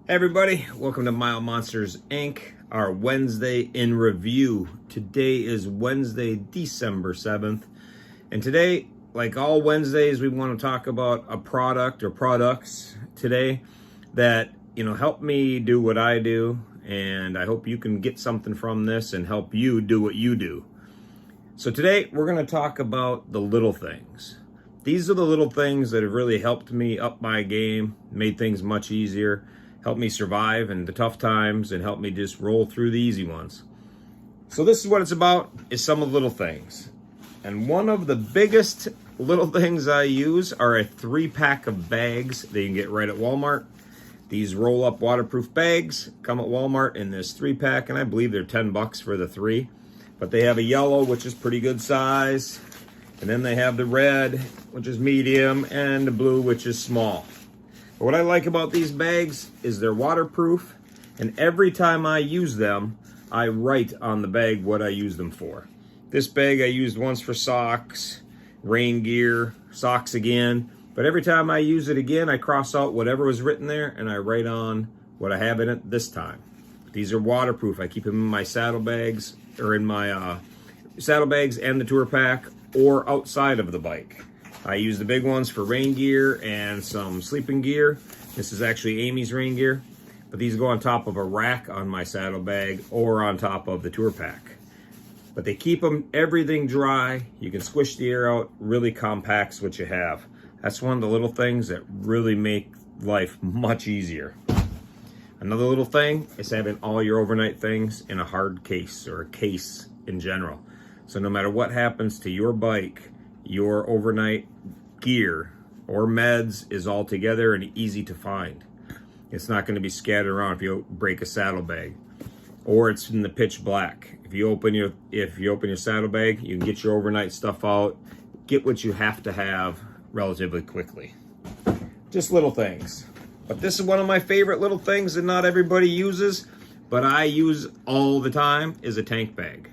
Hey everybody, welcome to Mile Monsters Inc., our Wednesday in review. Today is Wednesday, December 7th. And today, like all Wednesdays, we want to talk about a product or products today that, help me do what I do. And I hope you can get something from this and help you do what you do. So today, we're going to talk about the little things. These are the little things that have really helped me up my game, made things much easier, help me survive in the tough times, and help me just roll through the easy ones. So this is what it's about, is some of the little things. And one of the biggest little things I use are a 3-pack of bags that you can get right at Walmart. These roll-up waterproof bags come at Walmart in this 3-pack, and I believe they're $10 for the 3. But they have a yellow, which is pretty good size, and then they have the red, which is medium, and the blue, which is small. What I like about these bags is they're waterproof, and every time I use them, I write on the bag what I use them for. This bag I used once for socks, rain gear, socks again, but every time I use it again, I cross out whatever was written there, and I write on what I have in it this time. These are waterproof. I keep them in my saddlebags, or in my saddlebags and the tour pack, or outside of the bike. I use the big ones for rain gear and some sleeping gear. This is actually Amy's rain gear, but these go on top of a rack on my saddlebag or on top of the tour pack. But they keep everything dry. You can squish the air out, really compacts what you have. That's one of the little things that really make life much easier. Another little thing is having all your overnight things in a hard case, or a case in general. So no matter what happens to your bike, your overnight gear or meds is all together and easy to find. It's not going to be scattered around if you break a saddlebag, or it's in the pitch black. If you open your saddlebag, you can get your overnight stuff out, get what you have to have relatively quickly. Just little things. But this is one of my favorite little things that not everybody uses, but I use all the time, is a tank bag.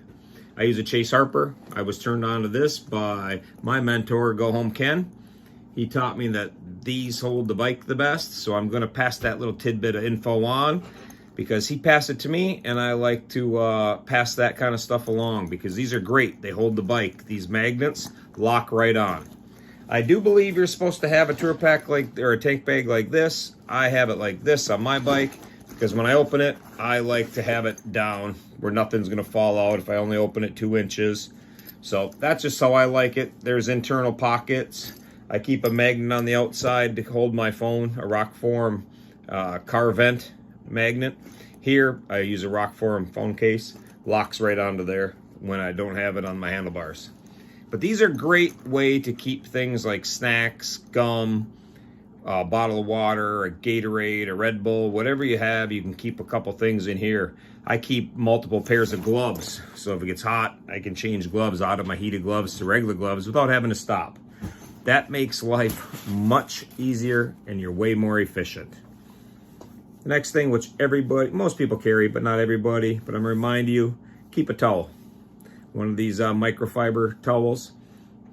I use a Chase Harper. I was turned on to this by my mentor, Go Home Ken. He taught me that these hold the bike the best, so I'm going to pass that little tidbit of info on because he passed it to me, and I like to pass that kind of stuff along because these are great. They hold the bike. These magnets lock right on. I do believe you're supposed to have a tour pack or a tank bag like this. I have it like this on my bike, because when I open it, I like to have it down where nothing's going to fall out if I only open it 2 inches. So that's just how I like it. There's internal pockets. I keep a magnet on the outside to hold my phone, a Rockform car vent magnet. Here, I use a Rockform phone case. Locks right onto there when I don't have it on my handlebars. But these are a great way to keep things like snacks, gum, a bottle of water, a Gatorade, a Red Bull, whatever you have, you can keep a couple things in here. I keep multiple pairs of gloves, so if it gets hot, I can change gloves out of my heated gloves to regular gloves without having to stop. That makes life much easier, and you're way more efficient. The next thing, which most people carry, but not everybody, but I'm gonna remind you, keep a towel. One of these microfiber towels.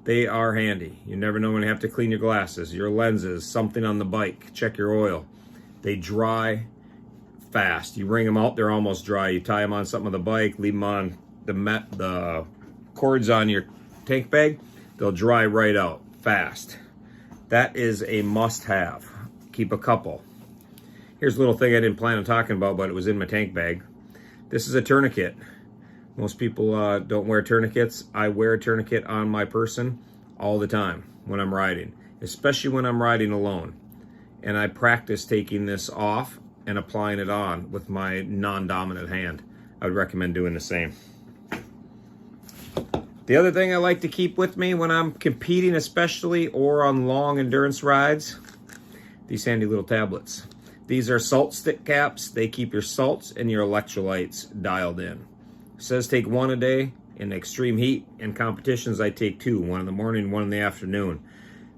They are handy. You never know when you have to clean your glasses, your lenses, something on the bike. Check your oil. They dry fast. You wring them out, they're almost dry. You tie them on something on the bike, leave them on the cords on your tank bag. They'll dry right out fast. That is a must-have. Keep a couple. Here's a little thing I didn't plan on talking about, but it was in my tank bag. This is a tourniquet. Most people don't wear tourniquets. I wear a tourniquet on my person all the time when I'm riding, especially when I'm riding alone. And I practice taking this off and applying it on with my non-dominant hand. I would recommend doing the same. The other thing I like to keep with me when I'm competing especially, or on long endurance rides, these handy little tablets. These are salt stick caps. They keep your salts and your electrolytes dialed in. It says take 1 a day. In extreme heat and competitions, I take 2, 1 in the morning, 1 in the afternoon.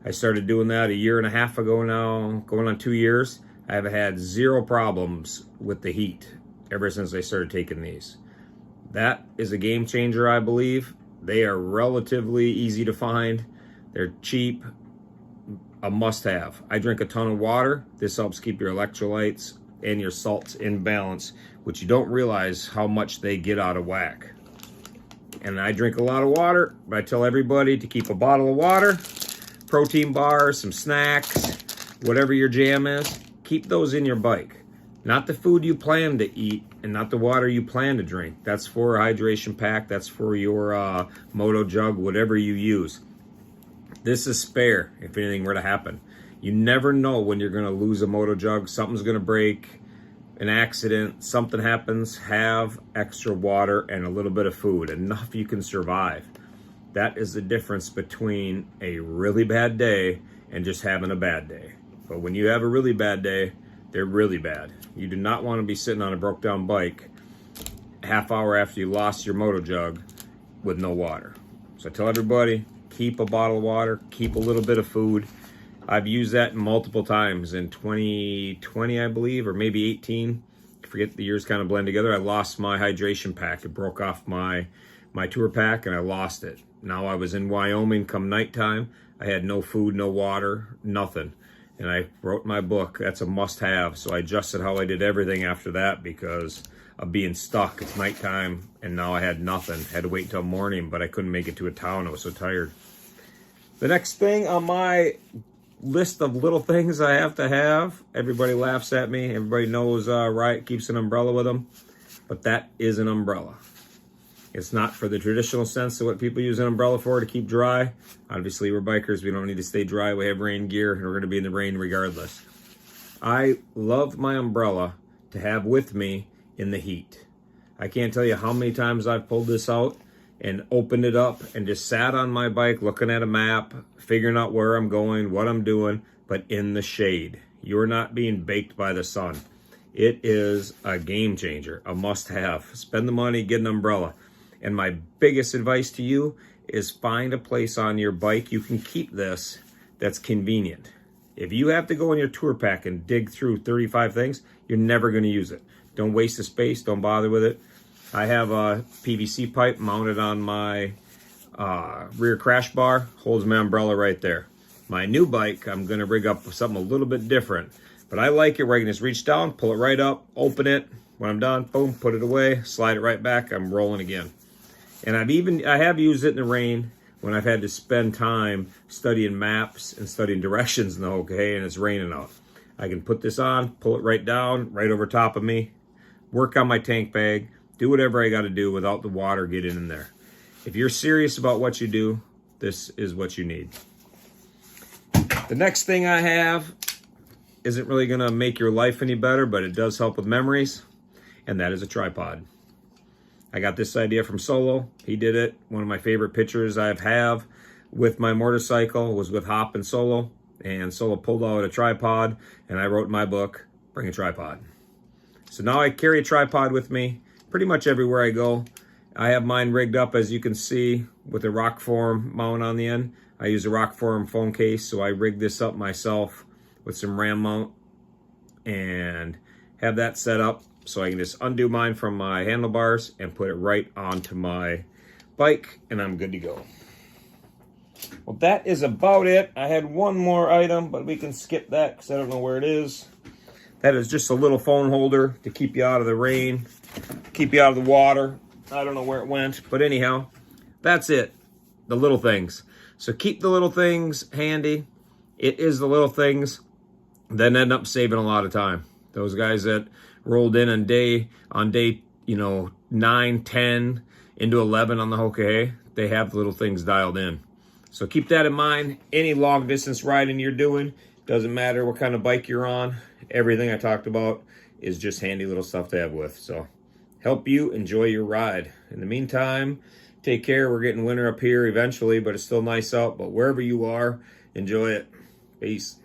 I started doing that a year and a half ago now, going on 2 years. I have had 0 problems with the heat ever since I started taking these. That is a game changer, I believe. They are relatively easy to find. They're cheap, a must-have. I drink a ton of water. This helps keep your electrolytes and your salts in balance, which you don't realize how much they get out of whack. And I drink a lot of water, but I tell everybody to keep a bottle of water, protein bars, some snacks, whatever your jam is, keep those in your bike. Not the food you plan to eat and not the water you plan to drink. That's for a hydration pack. That's for your moto jug, whatever you use. This is spare if anything were to happen. You never know when you're going to lose a moto jug. Something's going to break, an accident, something happens. Have extra water and a little bit of food, enough you can survive. That is the difference between a really bad day and just having a bad day. But when you have a really bad day, they're really bad. You do not want to be sitting on a broke down bike half hour after you lost your moto jug with no water. So I tell everybody, keep a bottle of water, keep a little bit of food. I've used that multiple times in 2020, I believe, or maybe 18. I forget, the years kind of blend together. I lost my hydration pack. It broke off my tour pack and I lost it. Now I was in Wyoming come nighttime. I had no food, no water, nothing. And I wrote my book. That's a must-have. So I adjusted how I did everything after that because of being stuck. It's nighttime, and now I had nothing. Had to wait until morning, but I couldn't make it to a town. I was so tired. The next thing on my list of little things I have to have, everybody laughs at me. Everybody knows Riot keeps an umbrella with them, but that is an umbrella. It's not for the traditional sense of what people use an umbrella for, to keep dry. Obviously, we're bikers. We don't need to stay dry. We have rain gear, and we're going to be in the rain regardless. I love my umbrella to have with me in the heat. I can't tell you how many times I've pulled this out and opened it up and just sat on my bike looking at a map, figuring out where I'm going, what I'm doing, but in the shade. You're not being baked by the sun. It is a game changer, a must-have. Spend the money, get an umbrella. And my biggest advice to you is find a place on your bike you can keep this that's convenient. If you have to go in your tour pack and dig through 35 things, you're never going to use it. Don't waste the space. Don't bother with it. I have a PVC pipe mounted on my rear crash bar. Holds my umbrella right there. My new bike, I'm going to rig up something a little bit different. But I like it where I can just reach down, pull it right up, open it. When I'm done, boom, put it away, slide it right back. I'm rolling again. And I have used it in the rain when I've had to spend time studying maps and studying directions in the okay, and it's raining out. I can put this on, pull it right down, right over top of me, work on my tank bag, do whatever I got to do without the water getting in there. If you're serious about what you do, this is what you need. The next thing I have isn't really going to make your life any better, but it does help with memories, and that is a tripod. I got this idea from Solo. He did it. One of my favorite pictures I have with my motorcycle was with Hop and Solo. And Solo pulled out a tripod, and I wrote in my book, Bring a Tripod. So now I carry a tripod with me pretty much everywhere I go. I have mine rigged up, as you can see, with a Rockform mount on the end. I use a Rockform phone case, so I rigged this up myself with some RAM mount and have that set up. So I can just undo mine from my handlebars and put it right onto my bike, and I'm good to go. Well, that is about it. I had one more item, but we can skip that because I don't know where it is. That is just a little phone holder to keep you out of the rain, keep you out of the water. I don't know where it went, but anyhow, that's it. The little things. So keep the little things handy. It is the little things that end up saving a lot of time. Those guys that rolled in on day 9, 10 into 11 on the Hoka, they have the little things dialed in. So keep that in mind. Any long distance riding you're doing, doesn't matter what kind of bike you're on, everything I talked about is just handy little stuff to have with. So help you enjoy your ride. In the meantime, take care. We're getting winter up here eventually, but it's still nice out. But wherever you are, enjoy it. Peace.